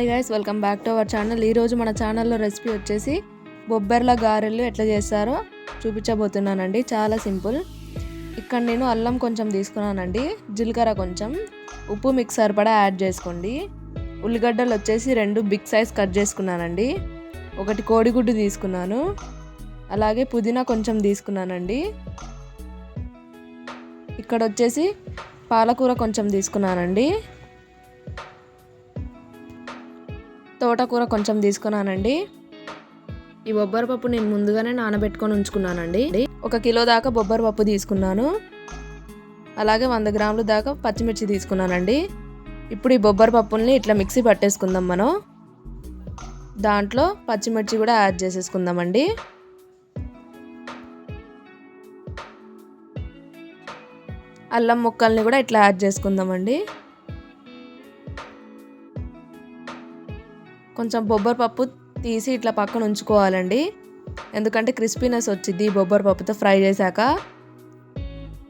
Hi guys, welcome back to our channel. ఈరోజు మన ఛానల్లో రెసిపీ వచ్చేసి బొబ్బర్ల గారెలు ఎట్లా చేస్తారో చూపించబోతున్నానండి. చాలా సింపుల్. ఇక్కడ నేను అల్లం కొంచెం తీసుకున్నానండి, జీలకర్ర కొంచెం, ఉప్పు మీకు సరిపడా యాడ్ చేసుకోండి. ఉల్లిగడ్డలు వచ్చేసి 2 బిగ్ సైజ్ కట్ చేసుకున్నానండి. 1 కోడిగుడ్డు తీసుకున్నాను. అలాగే పుదీనా కొంచెం తీసుకున్నానండి. ఇక్కడ వచ్చేసి పాలకూర కొంచెం తీసుకున్నానండి. తోటకూర కొంచెం తీసుకున్నానండి. ఈ బొబ్బర పప్పు నేను ముందుగానే నానబెట్టుకొని ఉంచుకున్నానండి. 1 కిలో దాకా బొబ్బర పప్పు తీసుకున్నాను. అలాగే 100 గ్రాముల దాకా పచ్చిమిర్చి తీసుకున్నానండి. ఇప్పుడు ఈ బొబ్బర పప్పుల్ని ఇట్లా మిక్సీ పట్టేసుకుందాం. మనం దాంట్లో పచ్చిమిర్చి కూడా యాడ్ చేసేసుకుందామండి. అల్లం ముక్కల్ని కూడా ఇట్లా యాడ్ చేసుకుందామండి. కొంచెం బొబ్బర పప్పు తీసి ఇట్లా పక్కన ఉంచుకోవాలండి, ఎందుకంటే క్రిస్పీనెస్ వచ్చింది బొబ్బర పప్పుతో ఫ్రై చేశాక.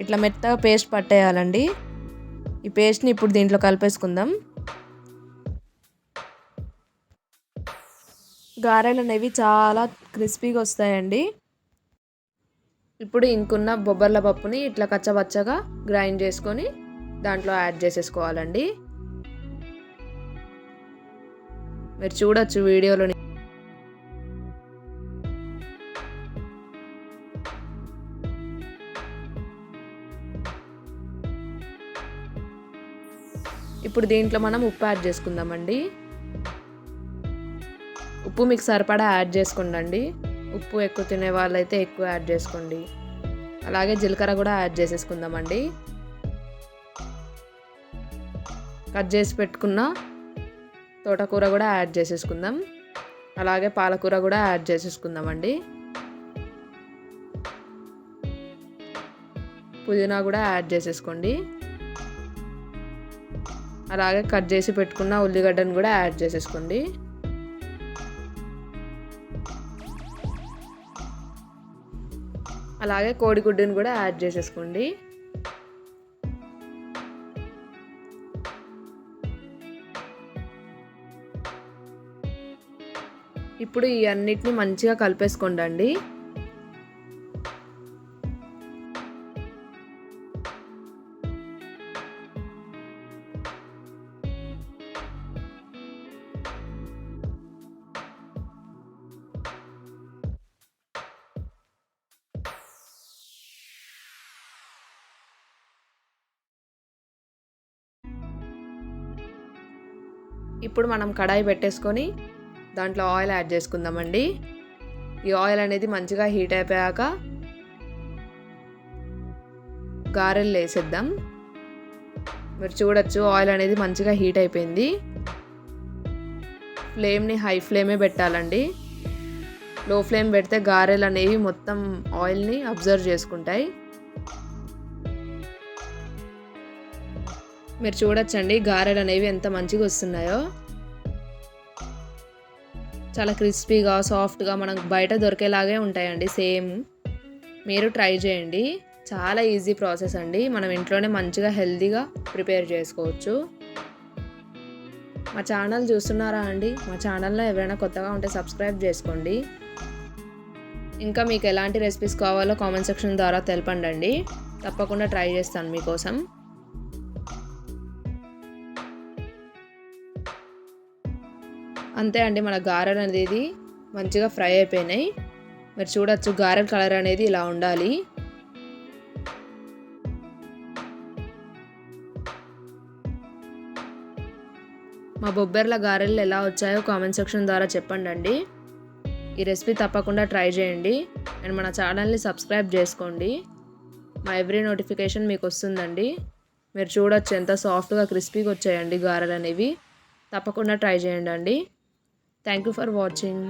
ఇట్లా మెత్తగా పేస్ట్ పట్టేయాలండి. ఈ పేస్ట్ని ఇప్పుడు దీంట్లో కలిపేసుకుందాం. గారెలు అనేవి చాలా క్రిస్పీగా వస్తాయండి. ఇప్పుడు ఇంకున్న బొబ్బర్ల పప్పుని ఇట్లా కచ్చబచ్చగా గ్రైండ్ చేసుకొని దాంట్లో యాడ్ చేసేసుకోవాలండి. మీరు చూడొచ్చు వీడియోలోని. ఇప్పుడు దీంట్లో మనం ఉప్పు యాడ్ చేసుకుందామండి. ఉప్పు మీకు సరిపడా యాడ్ చేసుకోండి. ఉప్పు ఎక్కువ తినే వాళ్ళైతే ఎక్కువ యాడ్ చేసుకోండి. అలాగే జీలకర్ర కూడా యాడ్ చేసేసుకుందామండి. కట్ చేసి పెట్టుకున్న తోటకూర కూడా యాడ్ చేసేసుకుందాం. అలాగే పాలకూర కూడా యాడ్ చేసేసుకుందామండి. పుదీనా కూడా యాడ్ చేసేసుకోండి. అలాగే కట్ చేసి పెట్టుకున్న ఉల్లిగడ్డను కూడా యాడ్ చేసేసుకోండి. అలాగే కోడిగుడ్డును కూడా యాడ్ చేసేసుకోండి. ఇప్పుడు ఈ అన్నిటిని మంచిగా కలిపేసుకోండి. ఇప్పుడు మనం కడాయి పెట్టేసుకొని దాంట్లో ఆయిల్ యాడ్ చేసుకుందామండి. ఈ ఆయిల్ అనేది మంచిగా హీట్ అయిపోయాక గారెలు వేసేద్దాం. మీరు చూడొచ్చు ఆయిల్ అనేది మంచిగా హీట్ అయిపోయింది. ఫ్లేమ్ని హై ఫ్లేమే పెట్టాలండి. లో ఫ్లేమ్ పెడితే గారెలు అనేవి మొత్తం ఆయిల్ని అబ్జర్వ్ చేసుకుంటాయి. మీరు చూడొచ్చండి గారెలు అనేవి ఎంత మంచిగా వస్తున్నాయో. చాలా క్రిస్పీగా సాఫ్ట్గా మనకు బయట దొరికేలాగే ఉంటాయండి సేమ్. మీరు ట్రై చేయండి. చాలా ఈజీ ప్రాసెస్ అండి. మనం ఇంట్లోనే మంచిగా హెల్తీగా ప్రిపేర్ చేసుకోవచ్చు. మా ఛానల్ చూస్తున్నారా అండి? మా ఛానల్లో ఎవరైనా కొత్తగా ఉంటే సబ్స్క్రైబ్ చేసుకోండి. ఇంకా మీకు ఎలాంటి రెసిపీస్ కావాలో కామెంట్ సెక్షన్ ద్వారా తెలపండి. తప్పకుండా ట్రై చేస్తాను మీకోసం. అంతే అండి, మన గారెలు అనేది మంచిగా ఫ్రై అయిపోయినాయి. మీరు చూడొచ్చు గారెల కలర్ అనేది ఇలా ఉండాలి. మా బొబ్బర్ల గారెలు ఎలా వచ్చాయో కామెంట్ సెక్షన్ ద్వారా చెప్పండి. ఈ రెసిపీ తప్పకుండా ట్రై చేయండి. అండ్ మన ఛానల్ని సబ్స్క్రైబ్ చేసుకోండి. మా ఎవ్రీ నోటిఫికేషన్ మీకు వస్తుందండి. మీరు చూడొచ్చు ఎంత సాఫ్ట్గా క్రిస్పీగా వచ్చాయండి గారెలు అనేవి. తప్పకుండా ట్రై చేయండి. Thank you for watching.